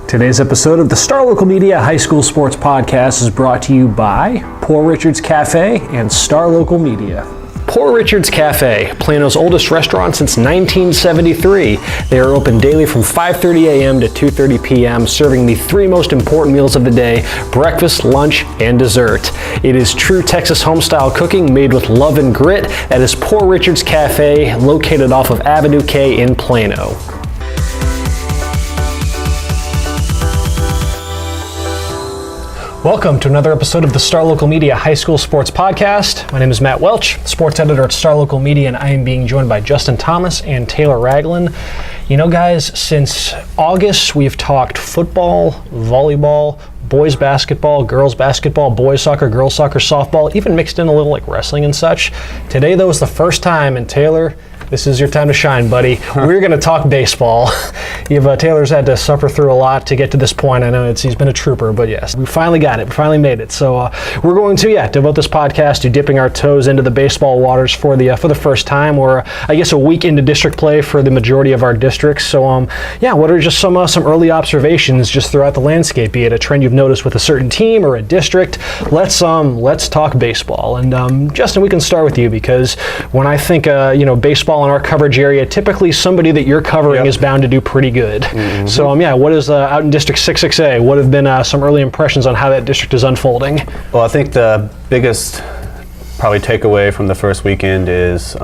Today's episode of the Star Local Media High School Sports Podcast is brought to you by Poor Richard's Cafe and Star Local Media. Poor Richard's Cafe, Plano's oldest restaurant since 1973. They are open daily from 5:30 a.m. to 2:30 p.m., serving the three most important meals of the day: breakfast, lunch, and dessert. It is true Texas home-style cooking made with love and grit. That is Poor Richard's Cafe, located off of Avenue K in Plano. Welcome to another episode of the Star Local Media High School Sports Podcast. My name is Matt Welch, sports editor at Star Local Media, and I am being joined by Justin Thomas and Taylor Ragland. You know, guys, since August, we've talked football, volleyball, boys basketball, girls basketball, boys soccer, girls soccer, softball, even mixed in a little like wrestling and such. Today, though, is the first time, and Taylor, this is your time to shine, buddy. We're going to talk baseball. Taylor's had to suffer through a lot to get to this point. I know he's been a trooper, but yes, we finally got it. We finally made it. So we're going to, devote this podcast to dipping our toes into the baseball waters for the first time. We're, I guess, a week into district play for the majority of our districts. So, what are just some early observations just throughout the landscape, be it a trend you've noticed with a certain team or a district? Let's talk baseball. And Justin, we can start with you, because when I think, baseball in our coverage area, typically somebody that you're covering is bound to do pretty good. Mm-hmm. So, what is out in District 66A? What have been some early impressions on how that district is unfolding? Well, I think the biggest probably takeaway from the first weekend is,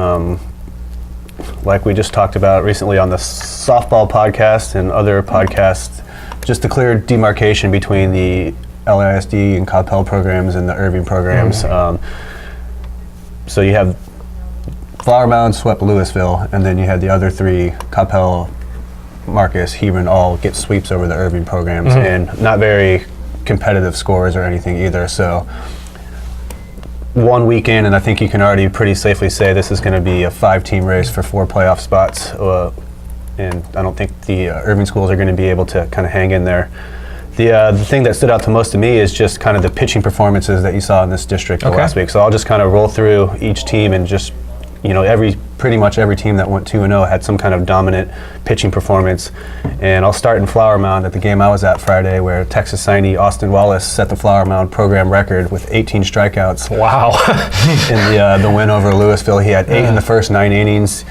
like we just talked about recently on the softball podcast and other podcasts, just a clear demarcation between the LISD and Coppell programs and the Irving programs. Mm-hmm. So you have Flower Mound swept Lewisville, and then you had the other three, Coppell, Marcus, Hebron, all get sweeps over the Irving programs, and not very competitive scores or anything either. So one weekend, and I think you can already pretty safely say this is going to be a 5-team race for 4 playoff spots, and I don't think the Irving schools are going to be able to kind of hang in there. The thing that stood out to most to me is just kind of the pitching performances that you saw in this district last week. So I'll just kind of roll through each team and just, pretty much every team that went 2-0 had some kind of dominant pitching performance. And I'll start in Flower Mound at the game I was at Friday, where Texas signee Austin Wallace set the Flower Mound program record with 18 strikeouts. Wow. In the win over Lewisville. He had 8 in the first 9 innings.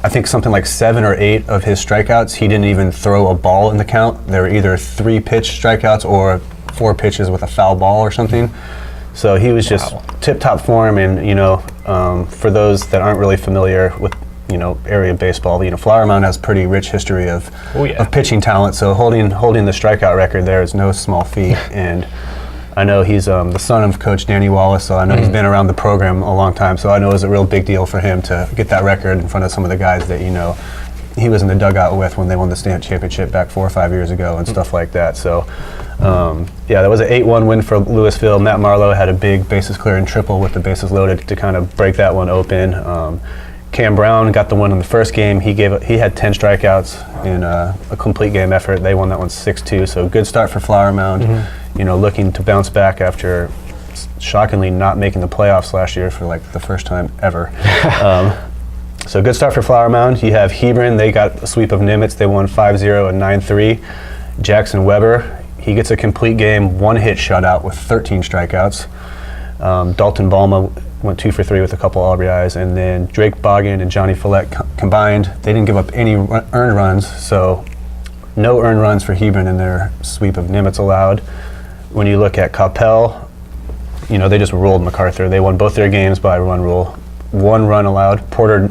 I think something like 7 or 8 of his strikeouts, he didn't even throw a ball in the count. They were either 3-pitch strikeouts or 4 pitches with a foul ball or something. So he was just tip-top form, and for those that aren't really familiar with area baseball, Flower Mound has pretty rich history of pitching talent. So holding the strikeout record there is no small feat. And I know he's the son of Coach Danny Wallace, so I know he's been around the program a long time. So I know it was a real big deal for him to get that record in front of some of the guys that he was in the dugout with when they won the state championship back 4 or 5 years ago and stuff like that. So, that was an 8-1 win for Lewisville. Matt Marlowe had a big bases clearing triple with the bases loaded to kind of break that one open. Cam Brown got the win in the first game. He had 10 strikeouts in a complete game effort. They won that one 6-2. So good start for Flower Mound. Looking to bounce back after shockingly not making the playoffs last year for like the first time ever. So good start for Flower Mound. You have Hebron. They got a sweep of Nimitz. They won 5-0 and 9-3. Jackson Weber, he gets a complete game, 1-hit shutout with 13 strikeouts. Dalton Balma went 2 for 3 with a couple RBIs. And then Drake Boggin and Johnny Follette combined, they didn't give up any earned runs. So no earned runs for Hebron in their sweep of Nimitz allowed. When you look at Coppell, they just ruled MacArthur. They won both their games by one rule. 1 run allowed. Porter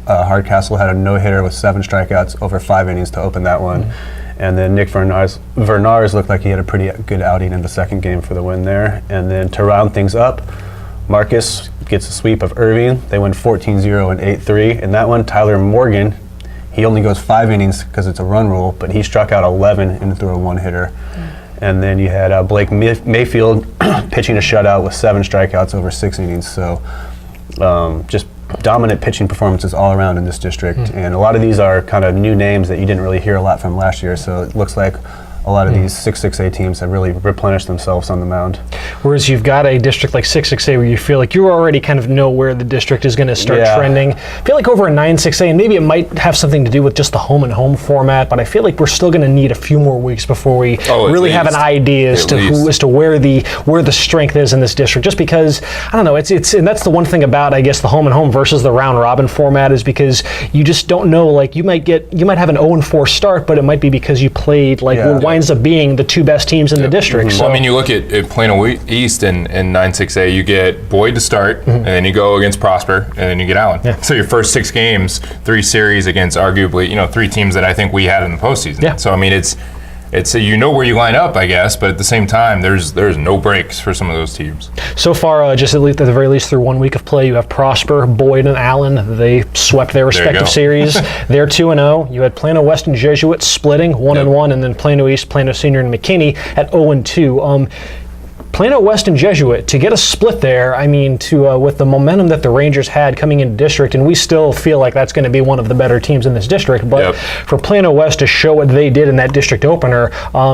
Hardcastle had a no-hitter with 7 strikeouts over 5 innings to open that one. And then Nick Vernars looked like he had a pretty good outing in the second game for the win there. And then to round things up, Marcus gets a sweep of Irving. They win 14-0 and 8-3. In that one, Tyler Morgan, he only goes 5 innings because it's a run rule, but he struck out 11 and threw a 1-hitter. And then you had Blake Mayfield pitching a shutout with 7 strikeouts over 6 innings. So just dominant pitching performances all around in this district. And a lot of these are kind of new names that you didn't really hear a lot from last year. So it looks like a lot of these 6-6A teams have really replenished themselves on the mound. Whereas you've got a district like 6-6A where you feel like you already kind of know where the district is going to start trending. I feel like over a 9-6A, and maybe it might have something to do with just the home and home format, but I feel like we're still going to need a few more weeks before we really have an idea as to where the strength is in this district. Just because, I don't know, it's and that's the one thing about, I guess, the home and home versus the round robin format, is because you just don't know. Like you might have an 0-4 start, but it might be because you played what winds up being the two best teams in the district. Well, I mean, you look at Plano East in 9-6A, you get Boyd to start, and then you go against Prosper, and then you get Allen. Yeah. So your first 6 games, 3 series against arguably 3 teams that I think we had in the postseason. Yeah. So I mean, it's where you line up, I guess, but at the same time, there's no breaks for some of those teams. So far, just at the very least through 1 week of play, you have Prosper, Boyd, and Allen. They swept their respective series. They're 2-0. You had Plano West and Jesuit splitting 1-1, and then Plano East, Plano Senior, and McKinney at 0-2. Plano West and Jesuit, to get a split there, I mean, with the momentum that the Rangers had coming into district, and we still feel like that's going to be one of the better teams in this district, but for Plano West to show what they did in that district opener,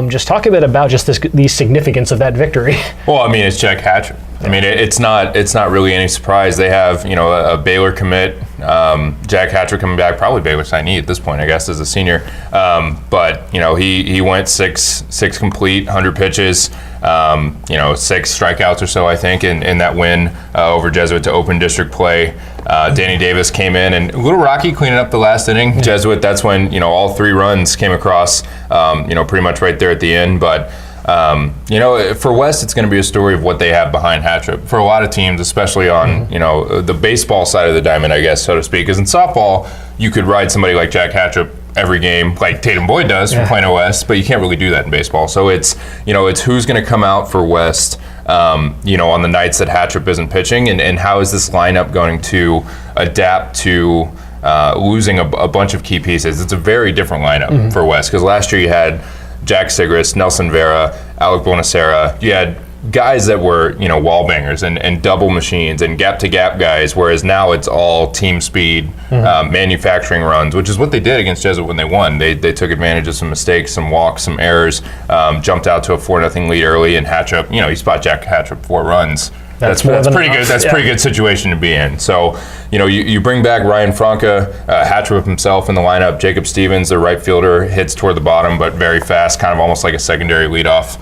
just talk a bit about just the significance of that victory. Well, I mean, it's Jack Hatcher. I mean, it's not really any surprise. They have, a Baylor commit, Jack Hatcher coming back, probably Baylor signee at this point, I guess, as a senior. But he went six complete, 100 pitches, 6 strikeouts or so, I think, in that win over Jesuit to open district play. Danny Davis came in, and a little rocky cleaning up the last inning. Jesuit, that's when, all 3 runs came across, pretty much right there at the end. But for West, it's going to be a story of what they have behind Hattrip. For a lot of teams, especially on, the baseball side of the diamond, I guess, so to speak. Because in softball, you could ride somebody like Jack Hattrip every game, like Tatum Boyd does for Plano West, but you can't really do that in baseball. So it's who's going to come out for West, on the nights that Hattrip isn't pitching, and how is this lineup going to adapt to losing a bunch of key pieces. It's a very different lineup for West, because last year you had Jack Sigris, Nelson Vera, Alec Bonacera. You had guys that were, wall bangers and double machines and gap-to-gap guys, whereas now it's all team speed, manufacturing runs, which is what they did against Jesuit when they won. They took advantage of some mistakes, some walks, some errors, jumped out to a 4-0 lead early, and Hattrip, you spot Jack Hattrip 4 runs. That's pretty good. That's a pretty good situation to be in. So, you bring back Ryan Franca, Hattrip himself in the lineup. Jacob Stevens, the right fielder, hits toward the bottom, but very fast, kind of almost like a secondary leadoff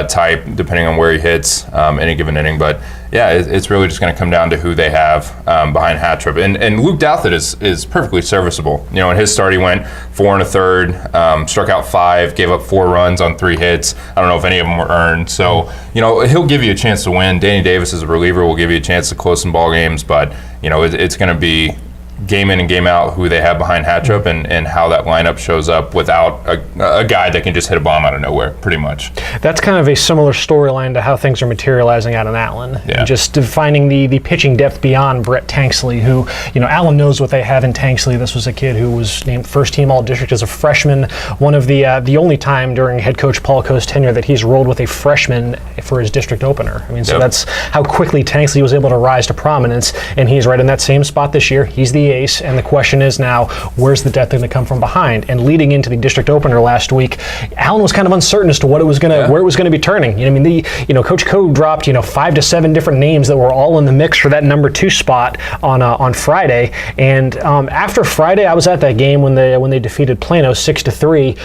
type, depending on where he hits any given inning. But yeah, it's really just going to come down to who they have behind Hattrip. And Luke Douthit is perfectly serviceable. In his start, he went 4 1/3, struck out 5, gave up 4 runs on 3 hits. I don't know if any of them were earned. So, he'll give you a chance to win. Danny Davis as a reliever will give you a chance to close some ball games, but it's going to be game in and game out who they have behind Hattrip and how that lineup shows up without a guy that can just hit a bomb out of nowhere, pretty much. That's kind of a similar storyline to how things are materializing out in Allen. Yeah. Just finding the pitching depth beyond Brett Tanksley, who, Allen knows what they have in Tanksley. This was a kid who was named first team all-district as a freshman, one of the only time during head coach Paul Coe's tenure that he's rolled with a freshman for his district opener. I mean, so that's how quickly Tanksley was able to rise to prominence, and he's right in that same spot this year. He's the ace, and the question is now, where's the depth going to come from behind? And leading into the district opener last week, Allen was kind of uncertain as to what it was going to, where it was going to be turning. Coach Coe dropped 5 to 7 different names that were all in the mix for that number 2 spot on Friday. And after Friday, I was at that game when they defeated Plano 6-3.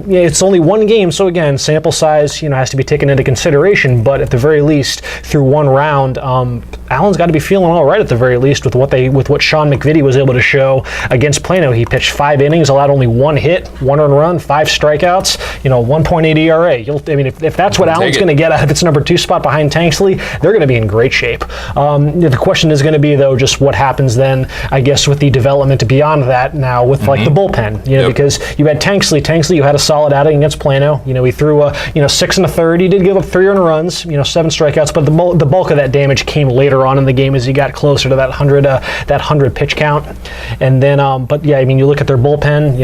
It's only one game, so again, sample size has to be taken into consideration. But at the very least, through one round, Allen's got to be feeling all right at the very least with what Sean McVitie was able to show against Plano. He pitched 5 innings, allowed only 1 hit, 1 earned run, 5 strikeouts, 1.8 ERA. If that's what Allen's going to get out of its number 2 spot behind Tanksley, they're going to be in great shape. The question is going to be, though, just what happens then, I guess, with the development beyond that now with the bullpen, because you had Tanksley, you had a solid outing against Plano. He threw 6 1/3. He did give up 3 earned runs, 7 strikeouts, but the bulk of that damage came later on in the game as he got closer to that 100 pitch count. count. And then, but yeah, I mean, you look at their bullpen,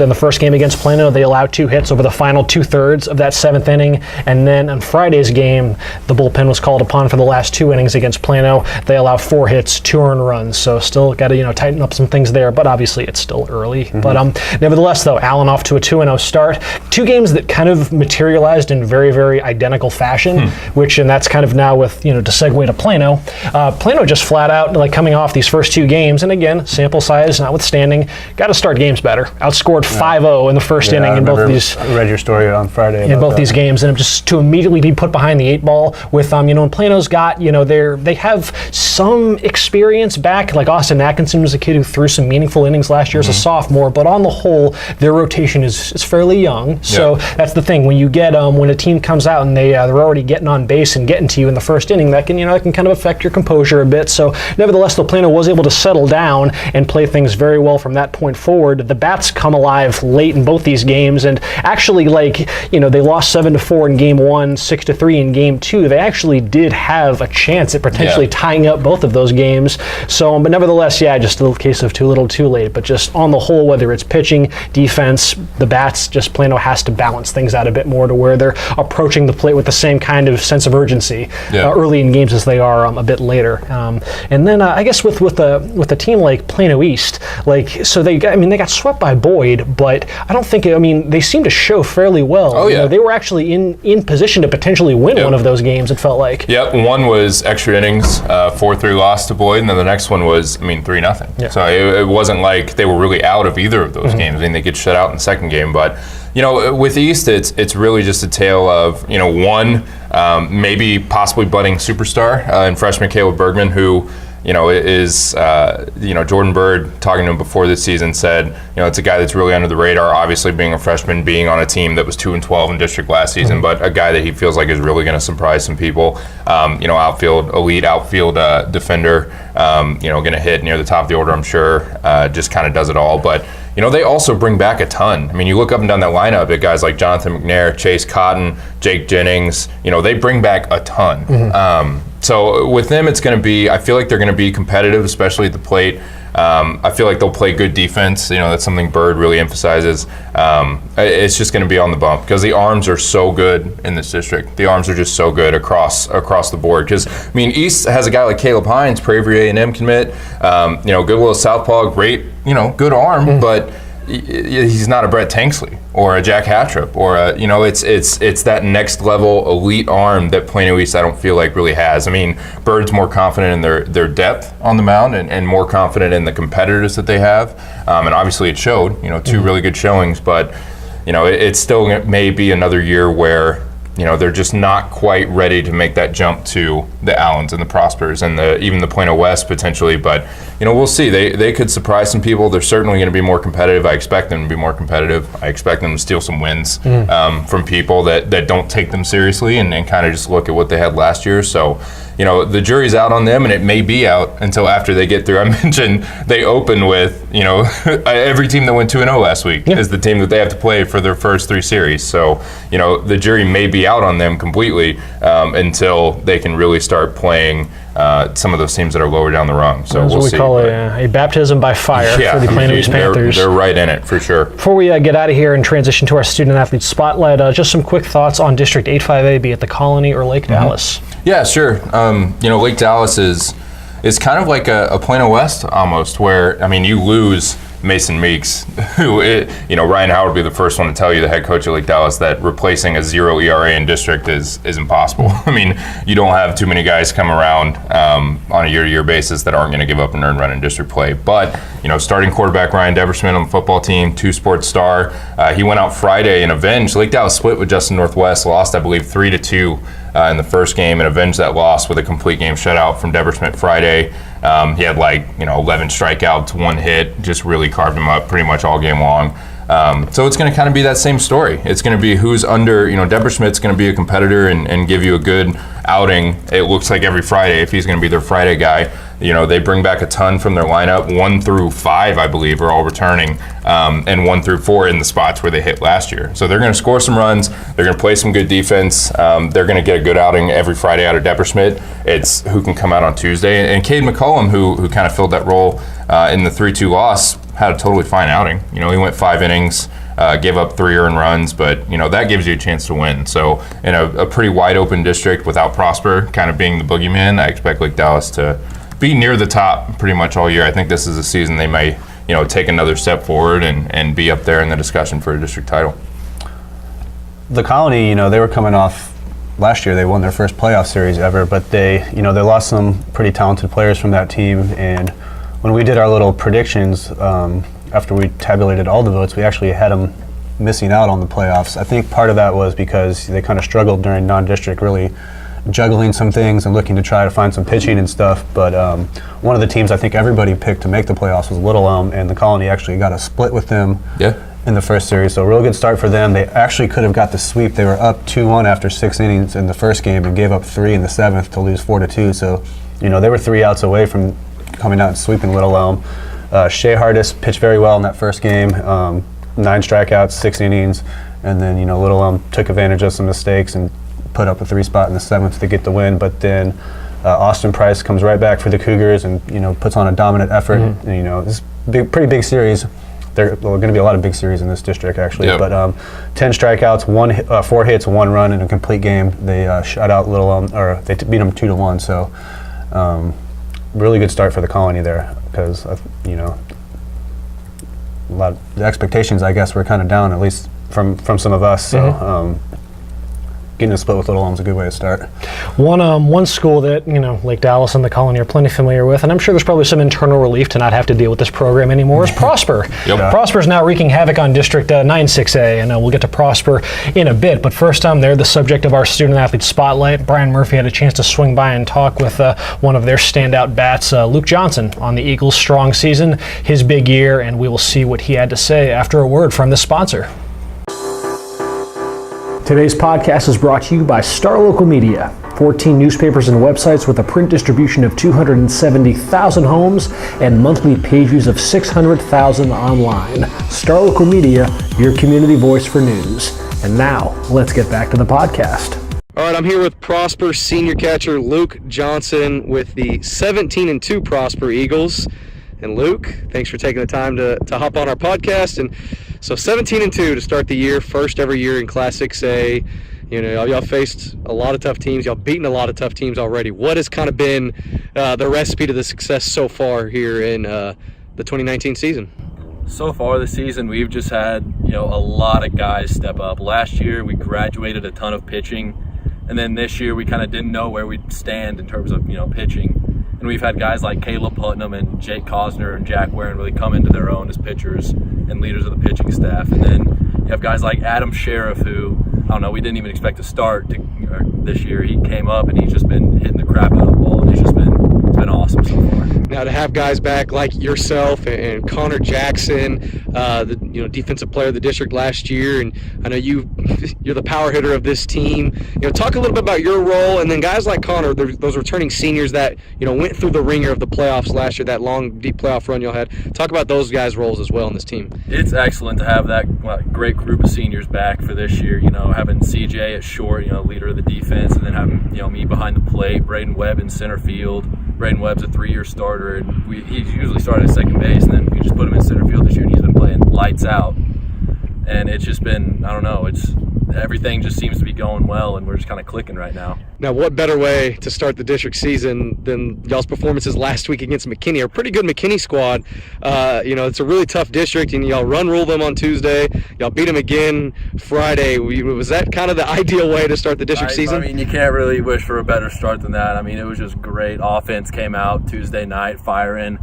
in the first game against Plano, they allowed 2 hits over the final 2/3 of that 7th inning. And then on Friday's game, the bullpen was called upon for the last 2 innings against Plano. They allowed 4 hits, 2 earned runs. So still got to, tighten up some things there, but obviously it's still early. But nevertheless, though, Allen off to a 2-0 start. 2 games that kind of materialized in very, very identical fashion, and that's kind of now with, to segue to Plano. Plano just flat out, coming off these first 2 games, and again, sample size notwithstanding, got to start games better. Outscored 5-0 in the first inning in both of these. I read your story on Friday in both these games, and just to immediately be put behind the 8 ball with, and Plano's got, they have some experience back. Like Austin Atkinson was a kid who threw some meaningful innings last year as a sophomore, but on the whole, their rotation is fairly young. So that's the thing. When you get when a team comes out and they're already getting on base and getting to you in the first inning, that can kind of affect your composure a bit. So nevertheless, the Plano was able to settle down and play things very well from that point forward. The bats come alive late in both these games, and actually, they lost 7-4 in game 1, 6-3 in game 2. They actually did have a chance at potentially tying up both of those games. So, but nevertheless, just a little case of too little, too late. But just on the whole, whether it's pitching, defense, the bats, just Plano has to balance things out a bit more to where they're approaching the plate with the same kind of sense of urgency early in games as they are a bit later. And then I guess with a team like Plano East, so they got swept by Boyd, but I don't think they seemed to show fairly well. Oh yeah, they were actually in position to potentially win one of those games. It felt like. Yep, one was extra innings, 4-3 loss to Boyd, and then the next one was 3-0. Yeah. So it wasn't like they were really out of either of those games. They get shut out in the second game, but with East, it's really just a tale of one maybe possibly budding superstar in freshman Caleb Bergman, who is Jordan Bird, talking to him before this season, said it's a guy that's really under the radar, obviously being a freshman, being on a team that was 2-12 in district last season, but a guy that he feels like is really going to surprise some people. Elite outfield defender, going to hit near the top of the order, I'm sure, just kind of does it all. But they also bring back a ton. You look up and down that lineup at guys like Jonathan McNair, Chase Cotton, Jake Jennings. They bring back a ton. So with them, it's going to be, I feel like they're going to be competitive, especially at the plate. I feel like they'll play good defense. That's something Bird really emphasizes. It's just going to be on the bump because the arms are so good in this district. The arms are just so good across the board. Because East has a guy like Caleb Hines, Prairie A&M commit. Good little southpaw, great, good arm, but he's not a Brett Tanksley or a Jack Hattrop or it's that next level elite arm that Plano East I don't feel like really has. Bird's more confident in their depth on the mound and more confident in the competitors that they have, and obviously it showed. 2 really good showings, but it still may be another year where they're just not quite ready to make that jump to the Allens and the Prospers and even the Plano West potentially. But we'll see. They could surprise some people. They're certainly going to be more competitive. I expect them to be more competitive. I expect them to steal some wins from people that don't take them seriously and kind of just look at what they had last year. So the jury's out on them, and it may be out until after they get through. I mentioned they open with every team that went 2-0 last week is the team that they have to play for their first 3 series. So the jury may be out on them completely until they can really start playing some of those teams that are lower down the rung. So that's we'll what we see. call a baptism by fire for the Plano East Panthers. They're right in it for sure. Before we get out of here and transition to our student athlete spotlight, just some quick thoughts on District 8-5A, be it the Colony or Lake Dallas. Yeah, sure. Lake Dallas is kind of like a Plano West almost, where you lose Mason Meeks, who Ryan Howard will be the first one to tell you, the head coach of Lake Dallas, that replacing a 0 ERA in district is impossible. You don't have too many guys come around on a year-to-year basis that aren't going to give up an earned run in district play. But starting quarterback Ryan Deversman on the football team, 2-sport star. He went out Friday and avenged. Lake Dallas split with Justin Northwest, lost I believe 3-2 in the first game, and avenged that loss with a complete game shutout from Deversman Friday. He had 11 strikeouts, 1 hit, just really carved him up pretty much all game long. So it's going to kind of be that same story. It's going to be who's under, Deversmit's going to be a competitor and give you a good outing. It looks like every Friday if he's going to be their Friday guy. They bring back a ton from their lineup. 1 through 5, I believe, are all returning, and 1 through 4 in the spots where they hit last year. So they're going to score some runs. They're going to play some good defense. They're going to get a good outing every Friday out of Depperschmidt. It's who can come out on Tuesday. And Cade McCollum, who kind of filled that role in the 3-2 loss, had a totally fine outing. He went 5 innings. Gave up 3 earned runs, but that gives you a chance to win. So in a pretty wide open district without Prosper kind of being the boogeyman, I expect Lake Dallas to be near the top pretty much all year. I think this is a season they may take another step forward and be up there in the discussion for a district title. The Colony, they were coming off last year. They won their first playoff series ever, but they lost some pretty talented players from that team. And when we did our little predictions, after we tabulated all the votes, we actually had them missing out on the playoffs. I think part of that was because they kind of struggled during non-district, really juggling some things and looking to try to find some pitching and stuff. But one of the teams I think everybody picked to make the playoffs was Little Elm, and the Colony actually got a split with them in the first series. So a real good start for them. They actually could have got the sweep. They were up 2-1 after 6 innings in the first game and gave up 3 in the 7th to lose 4-2. So, they were 3 outs away from coming out and sweeping Little Elm. Shea Hardis pitched very well in that first game, 9 strikeouts, 6 innings, and then Little Elm took advantage of some mistakes and put up a 3 spot in the 7th to get the win. But then Austin Price comes right back for the Cougars and puts on a dominant effort. Mm-hmm. And, this pretty big series. There are going to be a lot of big series in this district actually. Yep. But 10 strikeouts, 4 hits, 1 run in a complete game. They shut out Little Elm, or they beat them 2-1. So really good start for the Colony there. Because a lot of the expectations, I guess, were kind of down, at least from some of us. So getting a split with Little Elm is a good way to start. One school that Lake Dallas and the Colony are plenty familiar with, and I'm sure there's probably some internal relief to not have to deal with this program anymore, is Prosper. Prosper is now wreaking havoc on District 9-6A, and we'll get to Prosper in a bit. But first, they're the subject of our student athlete spotlight. Brian Murphy had a chance to swing by and talk with one of their standout bats, Luke Johnson, on the Eagles' strong season, his big year, and we will see what he had to say after a word from the sponsor. Today's podcast is brought to you by Star Local Media. 14 newspapers and websites with a print distribution of 270,000 homes and monthly page views of 600,000 online. Star Local Media, your community voice for news. And now, let's get back to the podcast. All right, I'm here with Prosper senior catcher Luke Johnson with the 17-2 Prosper Eagles. And Luke, thanks for taking the time to hop on our podcast. And so 17-2 to start the year, first ever year in Class 6A. Y'all faced a lot of tough teams. Y'all beaten a lot of tough teams already. What has kind of been the recipe to the success so far here in the 2019 season? So far this season, we've just had a lot of guys step up. Last year, we graduated a ton of pitching, and then this year we kind of didn't know where we'd stand in terms of pitching. And we've had guys like Caleb Putnam and Jake Cosner and Jack Warren really come into their own as pitchers and leaders of the pitching staff. And then you have guys like Adam Sheriff, who, I don't know, we didn't even expect to start this year. He came up and he's just been hitting the crap out of the ball, and it's been awesome so far. Now to have guys back like yourself and Connor Jackson, the defensive player of the district last year, and I know you're the power hitter of this team. Talk a little bit about your role, and then guys like Connor, those returning seniors that went through the ringer of the playoffs last year, that long deep playoff run y'all had. Talk about those guys' roles as well in this team. It's excellent to have that great group of seniors back for this year. Having CJ at short, leader of the defense, and then having me behind the plate, Braden Webb in center field. Braden Webb's a 3-year starter, and he's usually started at second base, and then we just put him in center field this year, and he's been playing lights out. And it's just been, I don't know, everything just seems to be going well, and we're just kind of clicking right now. Now, what better way to start the district season than y'all's performances last week against McKinney? A pretty good McKinney squad. It's a really tough district, and y'all rule them on Tuesday. Y'all beat them again Friday. Was that kind of the ideal way to start the district season? I mean, you can't really wish for a better start than that. I mean, it was just great. Offense came out Tuesday night, firing.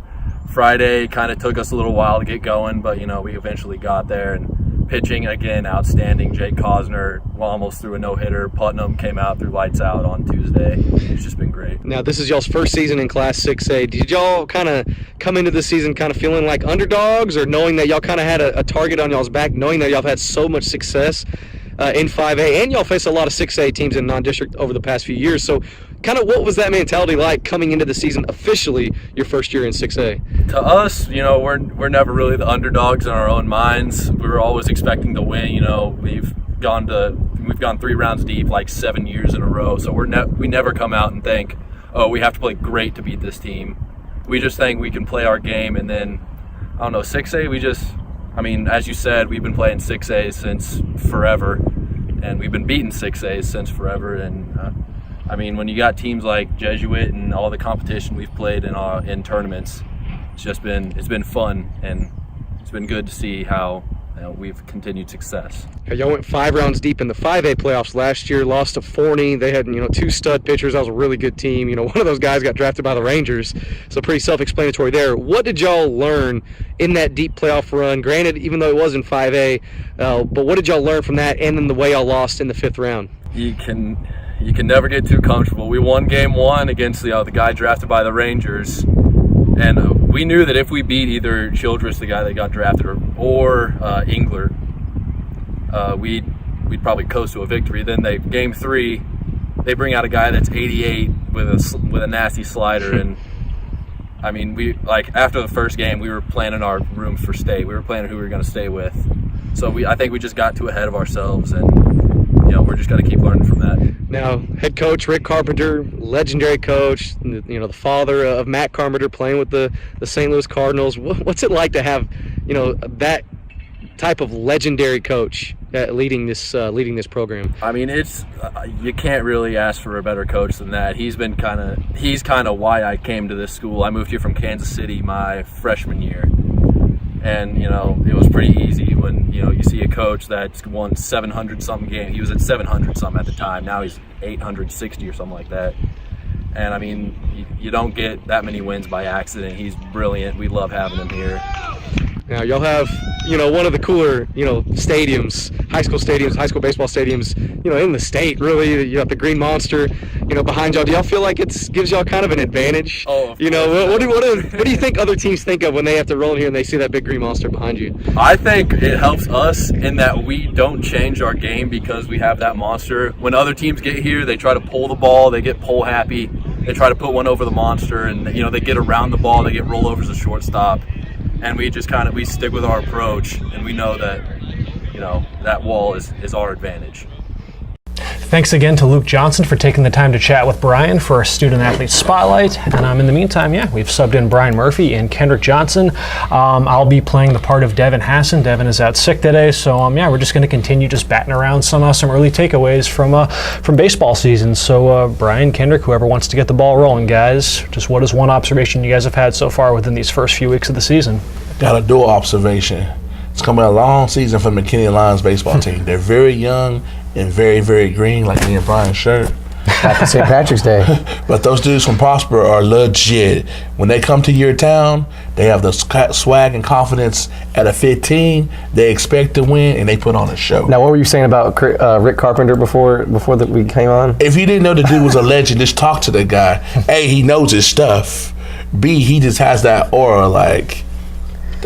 Friday kind of took us a little while to get going, but, we eventually got there. And pitching, again, outstanding. Jake Cosner almost threw a no-hitter. Putnam came out, threw lights out on Tuesday. It's just been great. Now, this is y'all's first season in Class 6A. Did y'all kind of come into the season kind of feeling like underdogs, or knowing that y'all kind of had a target on y'all's back, knowing that y'all have had so much success in 5A, and y'all face a lot of 6A teams in non-district over the past few years? So kind of what was that mentality like coming into the season officially your first year in 6A? To us, we're never really the underdogs in our own minds. We were always expecting to win. We've gone 3 rounds deep like 7 years in a row. So we never come out and think, oh, we have to play great to beat this team. We just think we can play our game, and then 6A, as you said, we've been playing 6A since forever, and we've been beating 6As since forever. And when you got teams like Jesuit and all the competition we've played in tournaments, it's been fun, and it's been good to see how we've continued success. Y'all went 5 rounds deep in the 5A playoffs last year, lost to Forney. They had 2 stud pitchers. That was a really good team. One of those guys got drafted by the Rangers, so pretty self-explanatory there. What did y'all learn in that deep playoff run? Granted, even though it was in 5A, but what did y'all learn from that, and then the way y'all lost in the 5th round? You can never get too comfortable. We won game 1 against the guy drafted by the Rangers, and we knew that if we beat either Childress, the guy that got drafted, or Engler, we'd probably coast to a victory. Then game 3, they bring out a guy that's 88 with a nasty slider, and after the first game, we were planning our rooms for state. We were planning who we were going to stay with. So I think we just got too ahead of ourselves, and we're just going to keep learning from that. Now, head coach Rick Carpenter, legendary coach, the father of Matt Carpenter, playing with the St. Louis Cardinals. What's it like to have, that type of legendary coach leading this program? It's you can't really ask for a better coach than that. He's kind of why I came to this school. I moved here from Kansas City my freshman year. And, it was pretty easy when, you see a coach that's won 700-something games. He was at 700-something at the time. Now he's 860 or something like that. And, you don't get that many wins by accident. He's brilliant. We love having him here. Now, y'all have, one of the cooler, stadiums, high school baseball stadiums, in the state, really. You got the Green Monster, behind y'all. Do y'all feel like it gives y'all kind of an advantage? Oh, what do you think other teams think of when they have to roll in here and they see that big Green Monster behind you? I think it helps us in that we don't change our game because we have that monster. When other teams get here, they try to pull the ball, they get pull happy, they try to put one over the monster, and, they get around the ball, they get rollovers to shortstop. And we just we stick with our approach, and we know that, that wall is our advantage. Thanks again to Luke Johnson for taking the time to chat with Brian for our Student Athlete Spotlight. And in the meantime, we've subbed in Brian Murphy and Kendrick Johnson. I'll be playing the part of Devin Hassan. Devin is out sick today, so we're just going to continue just batting around some early takeaways from baseball season. So Brian, Kendrick, whoever wants to get the ball rolling, guys, just what is one observation you guys have had so far within these first few weeks of the season? Got a dual observation. It's coming a long season for the McKinney Lions baseball team. They're very young and very, very green, like me and Brian's shirt. Happy St. Patrick's Day. But those dudes from Prosper are legit. When they come to your town, they have the swag and confidence at a 15. They expect to win, and they put on a show. Now, what were you saying about Rick Carpenter before that we came on? If you didn't know the dude was a legend, just talk to the guy. A, he knows his stuff. B, he just has that aura like,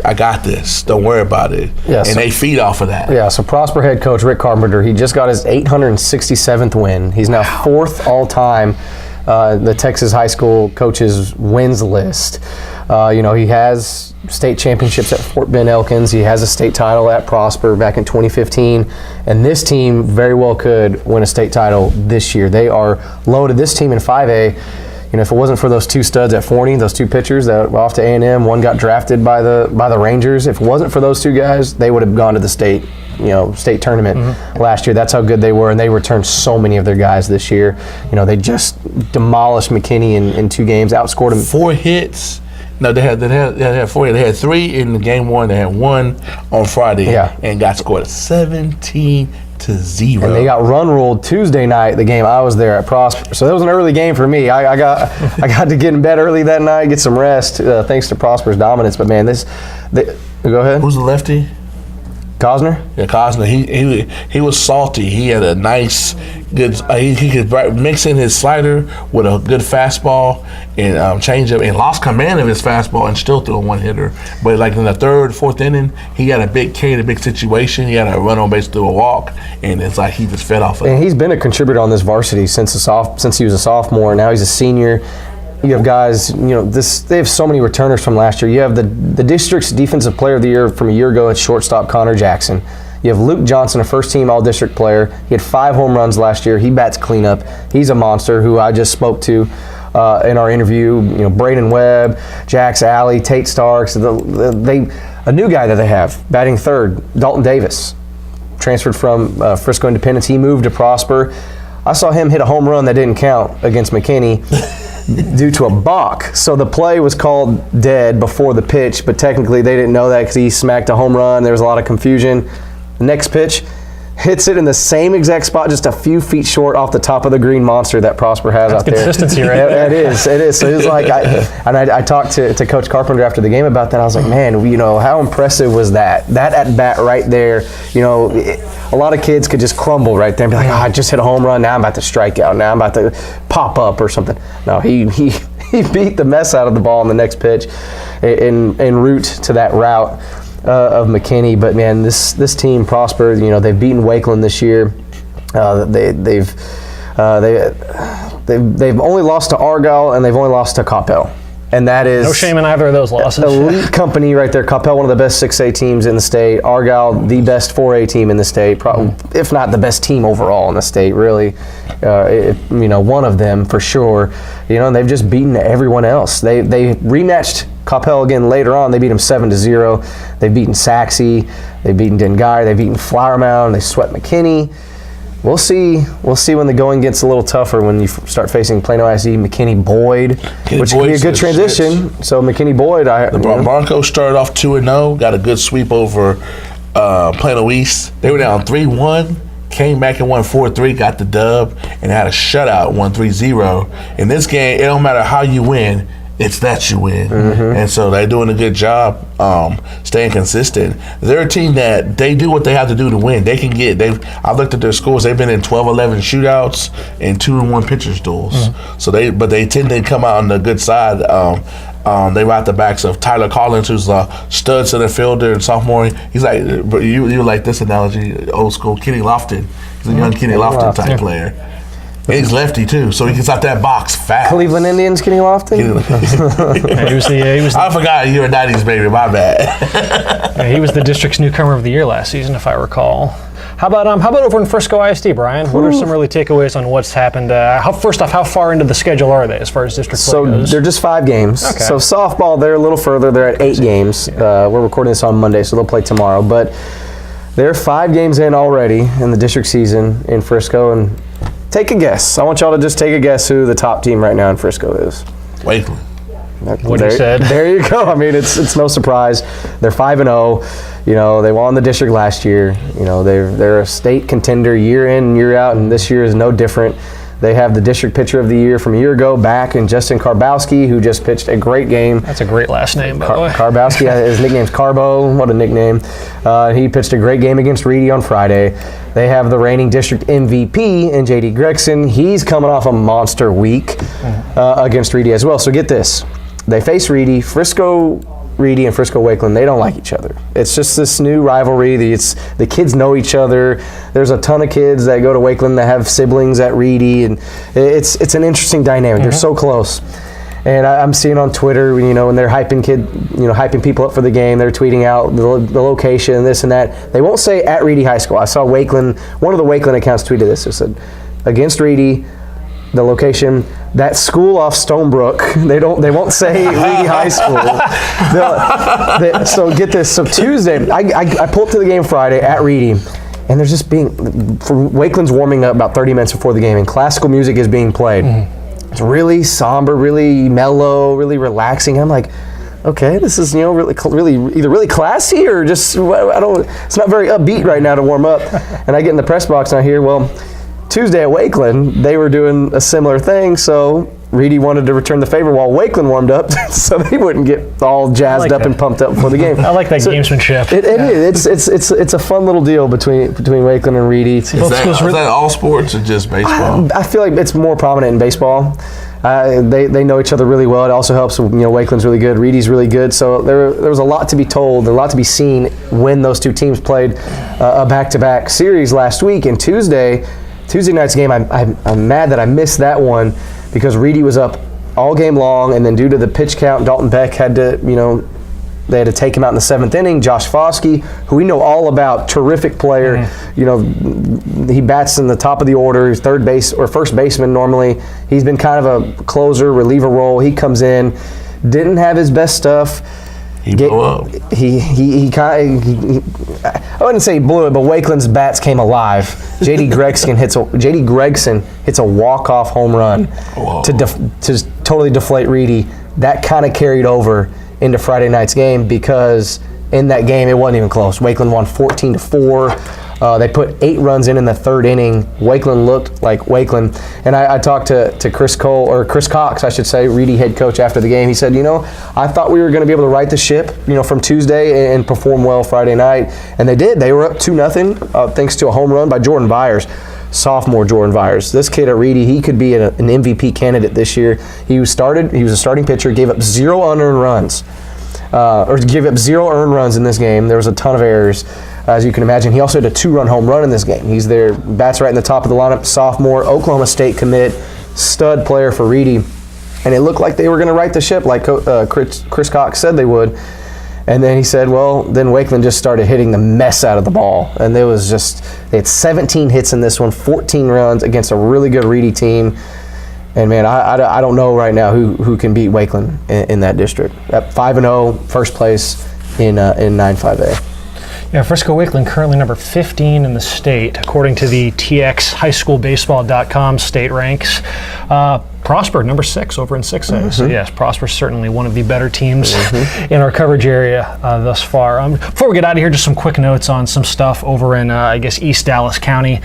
I got this. Don't worry about it. Yeah, and they feed off of that. Yeah, so Prosper head coach Rick Carpenter, he just got his 867th win. He's now 4th all-time the Texas high school coaches wins list. He has state championships at Fort Bend Elkins. He has a state title at Prosper back in 2015. And this team very well could win a state title this year. They are loaded. This team in 5A, if it wasn't for those 2 studs at Forney, those 2 pitchers that were off to A&M, one got drafted by the Rangers. If it wasn't for those 2 guys, they would have gone to the state tournament last year. That's how good they were, and they returned so many of their guys this year. They just demolished McKinney in 2 games, outscored them. 4 hits. No, they had 4. They had 3 in the game 1. They had 1 on Friday, and got scored 17-0. And they got run ruled Tuesday night, the game I was there at Prosper. So that was an early game for me. I got to get in bed early that night, get some rest, thanks to Prosper's dominance. But man, go ahead. Who's the lefty? Cosner? Yeah, Cosner. He was salty. He had a nice, good. He could mix in his slider with a good fastball and change up, and lost command of his fastball and still threw a one hitter. But like in the third, fourth inning, he had a big carry, a big situation. He had a run on base through a walk, and it's like he just fed off of it. And he's been a contributor on this varsity since he was a sophomore. Now he's a senior. You have guys, they have so many returners from last year. You have the district's defensive player of the year from a year ago at shortstop, Connor Jackson. You have Luke Johnson, a first-team all-district player. He had 5 home runs last year. He bats cleanup. He's a monster who I just spoke to in our interview. Braden Webb, Jax Alley, Tate Starks. A new guy that they have batting third, Dalton Davis, transferred from Frisco Independence. He moved to Prosper. I saw him hit a home run that didn't count against McKinney due to a balk. So the play was called dead before the pitch, but technically they didn't know that because he smacked a home run. There was a lot of confusion. The next pitch, hits it in the same exact spot, just a few feet short off the top of the green monster that Prosper has out there. Consistency, right? It is. So it was like, I talked to Coach Carpenter after the game about that. I was like, man, how impressive was that? That at bat right there. A lot of kids could just crumble right there and be like, I just hit a home run. Now I'm about to strike out. Now I'm about to pop up or something. No, he beat the mess out of the ball on the next pitch en route to that route of McKinney. But man, this team Prosper. They've beaten Wakeland this year. They've only lost to Argyle and they've only lost to Coppell. And that is no shame in either of those losses. Elite company right there. Coppell, one of the best 6A teams in the state. Argyle, the best 4A team in the state, if not the best team overall in the state, really. One of them for sure. And they've just beaten everyone else. They rematched Coppell again later on. They beat them 7-0. They've beaten Sachse. They've beaten Dengar. They've beaten Flower Mound. They swept McKinney. We'll see when the going gets a little tougher when you start facing Plano ISD, McKinney Boyd, which could be a good transition. So McKinney Boyd, the Broncos started off 2-0, got a good sweep over Plano East. They were down 3-1, came back and won 4-3, got the dub, and had a shutout, 1-3-0. In this game, it don't matter how you win. It's that you win. And so they're doing a good job staying consistent. They're a team that they do what they have to do to win. They can I looked at their scores. They've been in 12-11 shootouts and 2-1 pitchers duels. So they tend to come out on the good side. They ride the backs of Tyler Collins, who's a stud center fielder and sophomore. He's like, you like this analogy, old school Kenny Lofton. He's a young Kenny Lofton type player. And he's lefty too, so he gets out that box fast. Cleveland Indians, Kenny Lofton? I forgot you were a 90s baby, my bad. He was the district's newcomer of the year last season, if I recall. How about over in Frisco ISD, Brian? What are some really takeaways on what's happened? First off, how far into the schedule are they as far as district play goes? They're just 5 games. Okay. So softball, they're a little further. They're at 8 games. We're recording this on Monday, so they'll play tomorrow. But they're 5 games in already in the district season in Frisco, and take a guess. I want y'all to just take a guess who the top team right now in Frisco is. Wakeland. What you said. There you go. I mean, it's no surprise. They're 5-0. They won the district last year. They're a state contender year in and year out, and this year is no different. They have the district pitcher of the year from a year ago back in Justin Karbowski, who just pitched a great game. That's a great last name, by the way. Karbowski, his nickname's Carbo. What a nickname. He pitched a great game against Reedy on Friday. They have the reigning district MVP in J.D. Gregson. He's coming off a monster week against Reedy as well. So get this. They face Reedy, Reedy and Frisco Wakeland. They don't like each other. It's just this new rivalry. The kids know each other. There's a ton of kids that go to Wakeland that have siblings at Reedy, and it's an interesting dynamic. They're so close. And I'm seeing on Twitter, when they're hyping people up for the game, they're tweeting out the location, this and that. They won't say at Reedy High School. I saw Wakeland, one of the Wakeland accounts tweeted this. It said, against Reedy, the location, that school off Stonebrook. They won't say Reedy High School. So get this. So Tuesday, I pulled up to the game Friday at Reedy, and there's just Wakeland's warming up about 30 minutes before the game, and classical music is being played. It's really somber, really mellow, really relaxing. I'm like, okay, this is really either really classy or just it's not very upbeat right now to warm up. And I get in the press box and I hear, Tuesday at Wakeland, they were doing a similar thing, so Reedy wanted to return the favor while Wakeland warmed up, so they wouldn't get all jazzed up and pumped up before the game. I like that gamesmanship. It is. It's a fun little deal between Wakeland and Reedy. Is that all sports or just baseball? I feel like it's more prominent in baseball. They know each other really well. It also helps. Wakeland's really good. Reedy's really good. So there was a lot to be told, a lot to be seen when those two teams played a back-to-back series last week. And Tuesday night's game, I'm mad that I missed that one because Reedy was up all game long, and then due to the pitch count, Dalton Beck had to, they had to take him out in the 7th inning. Josh Foskey, who we know all about, terrific player. He bats in the top of the order. He's third base or first baseman normally. He's been kind of a closer, reliever role. He comes in, didn't have his best stuff. He blew up. I wouldn't say he blew it, but Wakeland's bats came alive. J.D. Gregson hits a walk-off home run to totally deflate Reedy. That kind of carried over into Friday night's game because in that game it wasn't even close. Wakeland won 14-4. They put 8 runs in the 3rd inning. Wakeland looked like Wakeland. And I talked to Chris Cox, I should say, Reedy head coach after the game. He said, I thought we were going to be able to right the ship, from Tuesday and perform well Friday night. And they did. They were up 2-0 thanks to a home run by Jordan Byers. Sophomore Jordan Byers. This kid at Reedy, he could be an MVP candidate this year. He was a starting pitcher, gave up 0 unearned runs. Gave up 0 earned runs in this game. There was a ton of errors, as you can imagine. He also had a 2-run home run in this game. He's there, bats right in the top of the lineup, sophomore, Oklahoma State commit, stud player for Reedy. And it looked like they were going to right the ship like Chris Cox said they would. And then he said, then Wakeland just started hitting the mess out of the ball. And they had 17 hits in this one, 14 runs against a really good Reedy team. And man, I don't know right now who can beat Wakeland in that district. At 5-0, first place in 9-5A. Yeah, Frisco Wakeland currently number 15 in the state, according to the TXHighSchoolBaseball.com state ranks. Prosper, number 6 over in 6A. So yes, Prosper's certainly one of the better teams in our coverage area thus far. Before we get out of here, just some quick notes on some stuff over in, East Dallas County.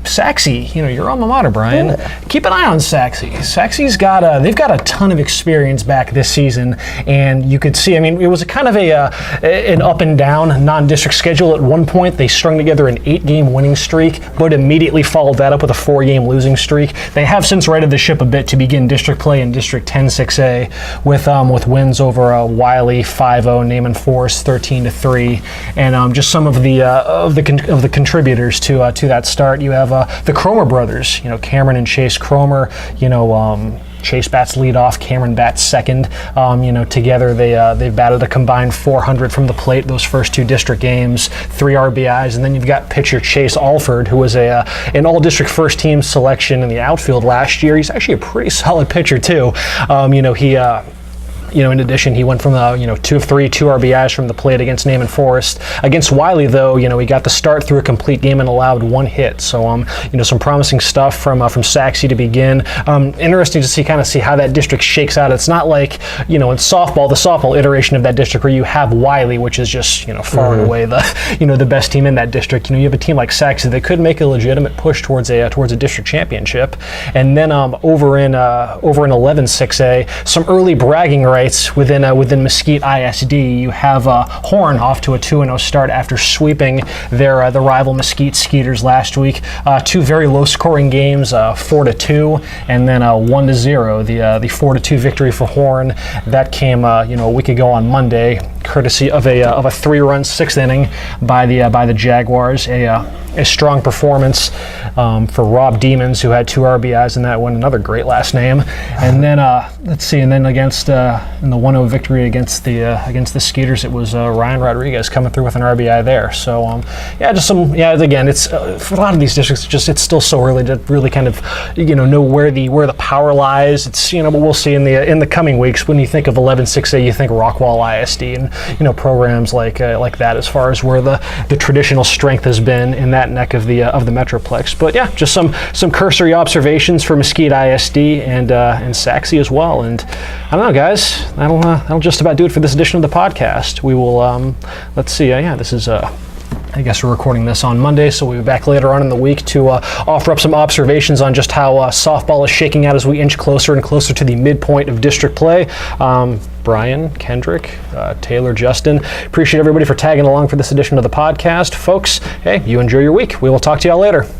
Sachse, your alma mater, Brian. Yeah. Keep an eye on Sachse. Sachse's they've got a ton of experience back this season, and you could see, it was a kind of an up and down non-district schedule. At one point, they strung together an 8-game winning streak, but immediately followed that up with a 4-game losing streak. They have since righted the ship a bit to begin district play in District 10 6A with wins over Wiley 5-0, Naaman Forest 13-3, and just some of the contributors to that start. You have the Cromer brothers, Cameron and Chase Cromer, Chase bats lead off, Cameron bats second. Together they've batted a combined 400 from the plate those first 2 district games, 3 RBIs, and then you've got pitcher Chase Alford, who was an all-district first-team selection in the outfield last year. He's actually a pretty solid pitcher too. In addition, he went from 2 of 3, 2 RBIs from the plate against Naaman Forest. Against Wiley, though, he got the start through a complete game and allowed 1 hit. So, some promising stuff from Sachse to begin. Interesting to see how that district shakes out. It's not like in softball, the softball iteration of that district where you have Wiley, which is just far and away the best team in that district. You have a team like Sachse that could make a legitimate push towards a district championship. And then over in 11-6A, some early bragging rights within Mesquite ISD. You have Horn off to a 2-0 start after sweeping the rival Mesquite Skeeters last week. 2 very low-scoring games, 4-2, and then 1-0. The 4-2 victory for Horn that came a week ago on Monday, courtesy of a 3-run 6th inning by the Jaguars. A strong performance for Rob Demons, who had 2 RBIs in that one, another great last name. And then against in the 1-0 victory against the Skeeters, it was Ryan Rodriguez coming through with an RBI there. So again, it's for a lot of these districts, it's still so early to really kind of know where the power lies. It's but we'll see in the coming weeks. When you think of 11-6A, you think Rockwall ISD and programs like that as far as where the traditional strength has been in that neck of the Metroplex. But yeah, just some cursory observations for Mesquite ISD and Sachse as well. And I don't know, guys, that'll just about do it for this edition of the podcast. We will let's see. This is I guess we're recording this on Monday, so we'll be back later on in the week to offer up some observations on just how softball is shaking out as we inch closer and closer to the midpoint of district play. Brian, Kendrick, Taylor, Justin, appreciate everybody for tagging along for this edition of the podcast. Folks, hey, you enjoy your week. We will talk to y'all later.